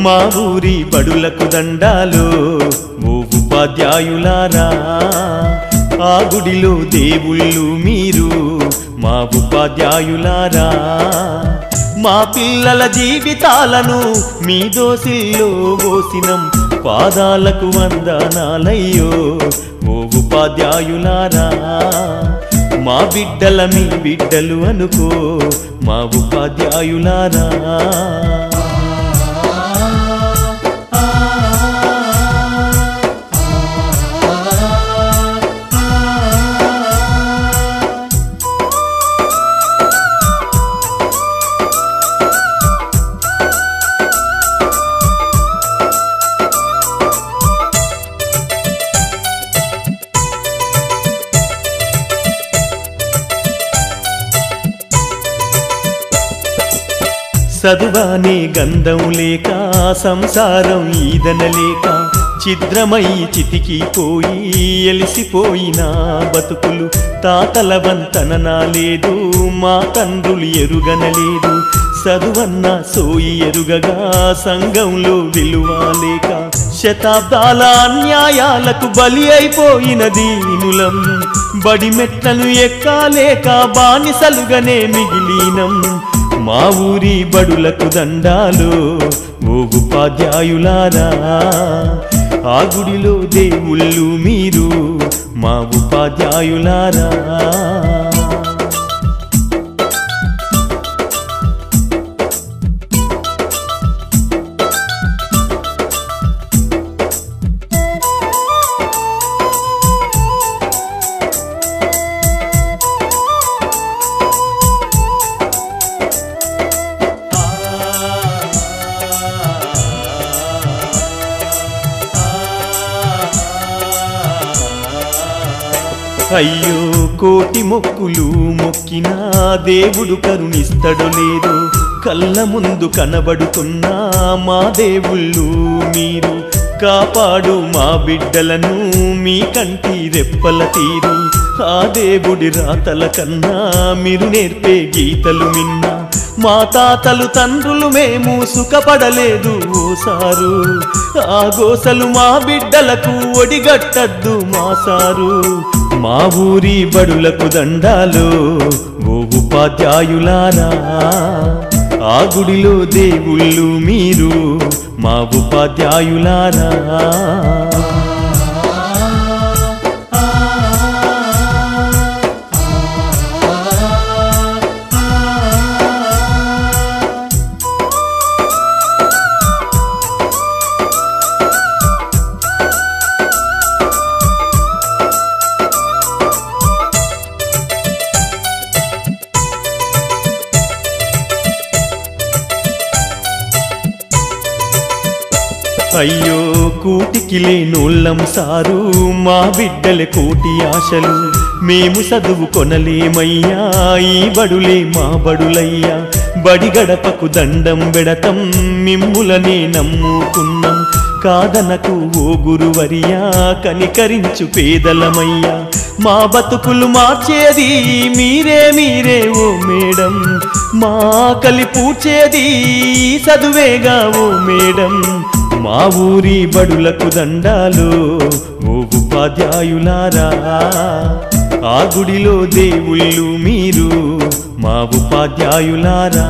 మా ఊరి బడులకు దండాలు ఓ ఉపాధ్యాయులారా ఆ గుడిలో దేవుళ్ళు మీరు మా ఉపాధ్యాయులారా మా పిల్లల జీవితాలను మీ దోసిల్లో పోసినం పాదాలకు వందనాలయ్యో ఓ ఉపాధ్యాయులారా మా బిడ్డల మీ బిడ్డలు అనుకో మా ఉపాధ్యాయులారా చదువానే గంధం లేక సంసారం ఈదనలేక ఛిద్రమై చితికిపోయి ఎలిసిపోయిన బతుకులు తాతల వంతన లేదు మా తండ్రులు ఎరుగనలేదు చదువన్న సోయి ఎరుగగా సంఘంలో విలువ లేక శతాబ్దాల అన్యాయాలకు బలి అయిపోయిన దీనులం బడి మెట్లను ఎక్కాలేక బానిసలుగానే మిగిలినం మా ఊరి బడులకు దండాలు ఓ ఉపాధ్యాయులారా ఆ గుడిలో దేవుళ్ళు మీరు మా ఉపాధ్యాయులారా అయ్యో కోటి మొక్కులు మొక్కినా దేవుడు కరుణిస్తడు లేదు కళ్ళ ముందు కనబడుతున్నా మా దేవుళ్ళు మీరు కాపాడు మా బిడ్డలను మీ కంటి రెప్పల తీరు ఆ దేవుడి రాతల కన్నా మీరు నేర్పే గీతలు మిన్నా మా తాతలు తండ్రులు మేము సుఖపడలేదు ఓసారు ఆ గోసలు మా బిడ్డలకు ఒడిగట్టద్దు మా సారు మా ఊరి బడులకు దండాలు ఓ ఉపాధ్యాయులారా ఆ గుడిలో దేవుళ్ళు మీరు మా ఉపాధ్యాయులారా అయ్యో కూటికి లేనోళ్ళం సారు మా బిడ్డల కోటి ఆశలు మేము చదువు కొనలేమయ్యా ఈ బడులే మా బడులయ్యా బడి గడపకు దండం బెడతం మిమ్ములనే నమ్ముకున్నాం కాదనకు ఓ గురువరియా కనికరించు పేదలమయ్యా మా బతుకులు మార్చేది మీరే మీరే ఓ మేడం మా ఆకలి పూడ్చేది చదువేగా ఓ మేడం మా ఊరి బడులకు దండాలు ఓ ఉపాధ్యాయులారా ఆ గుడిలో దేవుళ్ళు మీరు మా ఉపాధ్యాయులారా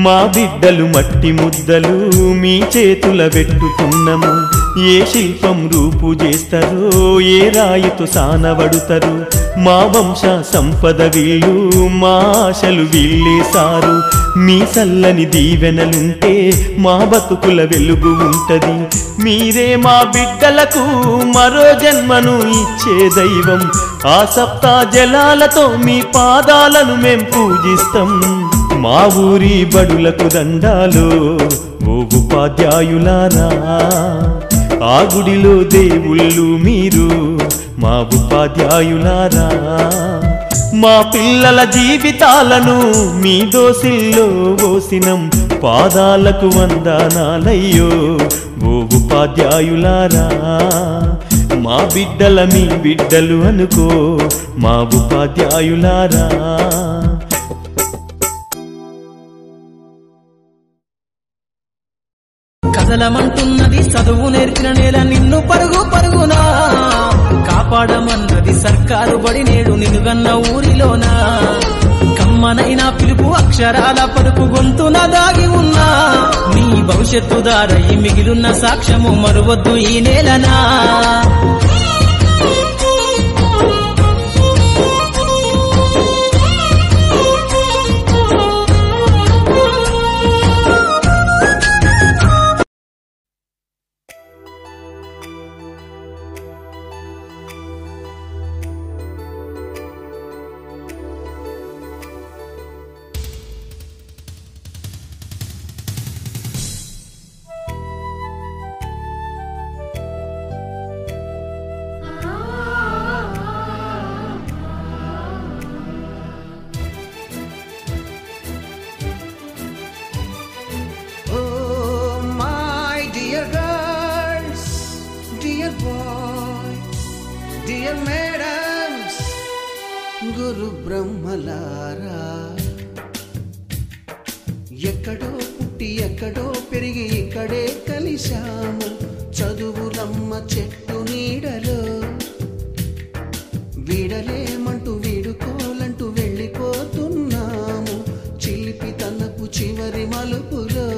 మా బిడ్డలు మట్టి ముద్దలు మీ చేతుల పెట్టుతున్నము ఏ శిల్పం రూపు చేస్తారో ఏ రాయితో సానబడుతారు మా వంశ సంపద వీళ్ళు మా ఆశలు వీళ్ళేసారు మీ చల్లని దీవెనలుంటే మా బతుకుల వెలుగు ఉంటది మీరే మా బిడ్డలకు మరో జన్మను ఇచ్చే దైవం ఆ సప్తా జలాలతో మీ పాదాలను మేం పూజిస్తాం మా ఊరి బడులకు దండాలు ఓ ఓ ఉపాధ్యాయులారా ఆ గుడిలో దేవుళ్ళు మీరు మా ఉపాధ్యాయులారా మా పిల్లల జీవితాలను మీ దోసిల్లో పోసినం పాదాలకు వందనాలయ్యో ఓ ఉపాధ్యాయులారా మా బిడ్డల మీ బిడ్డలు అనుకో మా ఉపాధ్యాయులారా కదలమంటున్నది చదువు నేర్పిన నేల నిన్ను పరుగు పరుగునా కాపాడమన్నది సర్కారు బడి నేడు నిలుగన్న ఊరిలోనా కమ్మనైనా పిలుపు అక్షరాల పలుపు గొంతున దాగి ఉన్నా నీ భవిష్యత్తు దారై మిగిలిన సాక్ష్యము మరువద్దు ఈ నేలనా గురు బ్రహ్మలారా ఎక్కడో పుట్టి ఎక్కడో పెరిగి ఇక్కడే కలిశాము చదువులమ్మ చెట్టు నీడలో వీడలేమంటూ వీడుకోలంటూ వెళ్ళిపోతున్నాము చిలిపి తనపు చివరి మలుపులో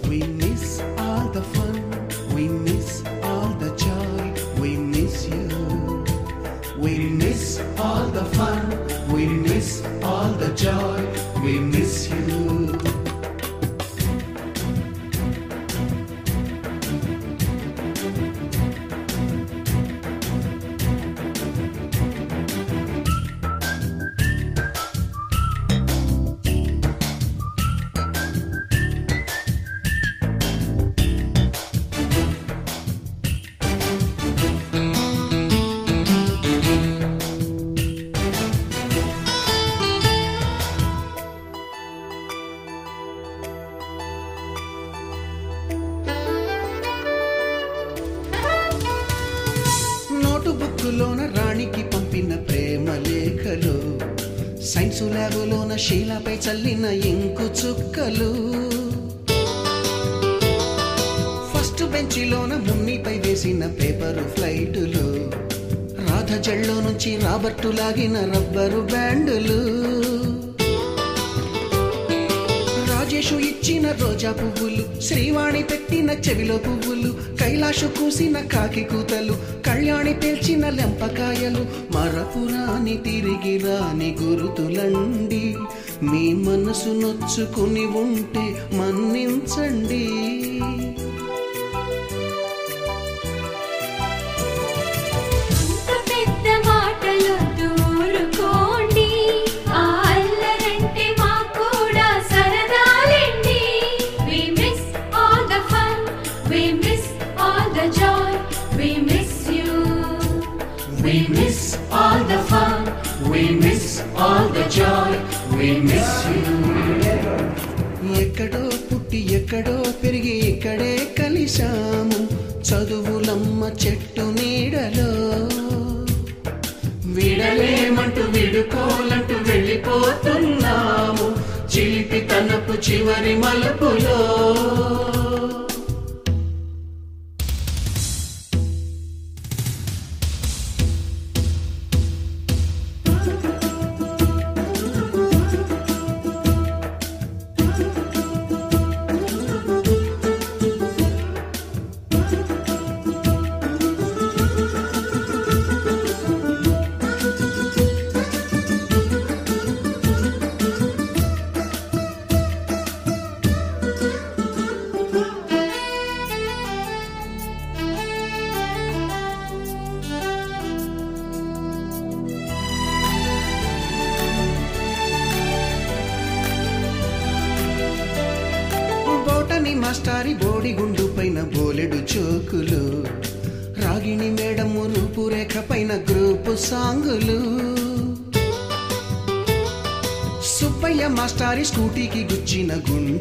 We miss all the fun, we miss all the joy, we miss you. We miss all the fun, we miss all the joy, we miss you. బుక్కులోన రాణికి పంపిన ప్రేమ లేఖలు సైన్సు ల్యాబులోన శీలపై చల్లిన ఇంకు చుక్కలు ఫస్ట్ బెంచిలోన మున్నిపై వేసిన పేపరు ఫ్లైటులు రాధ జల్లో నుంచి రాబర్టు లాగిన rubber బ్యాండులు Rajesh ఇచ్చిన రోజా పువ్వులు శ్రీవాణి పెట్టిన చెవిలో పువ్వులు కైలాషు కూసిన కాకి కూతలు కళ్యాణి పేల్చిన లెంపకాయలు మరపురాని తిరిగి రాని గురుతులండి మీ మనసు నొచ్చుకుని ఉంటే మన్నించండి We miss all the fun, we miss all the joy, we miss you. ఎక్కడో పుట్టి ఎక్కడో పెరిగి ఇక్కడే కలిశాము చదువులమ్మ చెట్టు నీడలో విడలేమంటూ విడుకోలంటూ వెళ్ళిపోతున్నాము చిలిపి తనపు చివరి మలుపులో మాస్టారి బోడిగుండు పైన బోలెడు చోకులు, రాగిణి మేడము రూపురేఖ పైన గ్రూపు సాంగులు, సుబ్బయ్య మాస్టారి స్కూటీకి గుచ్చిన గుండు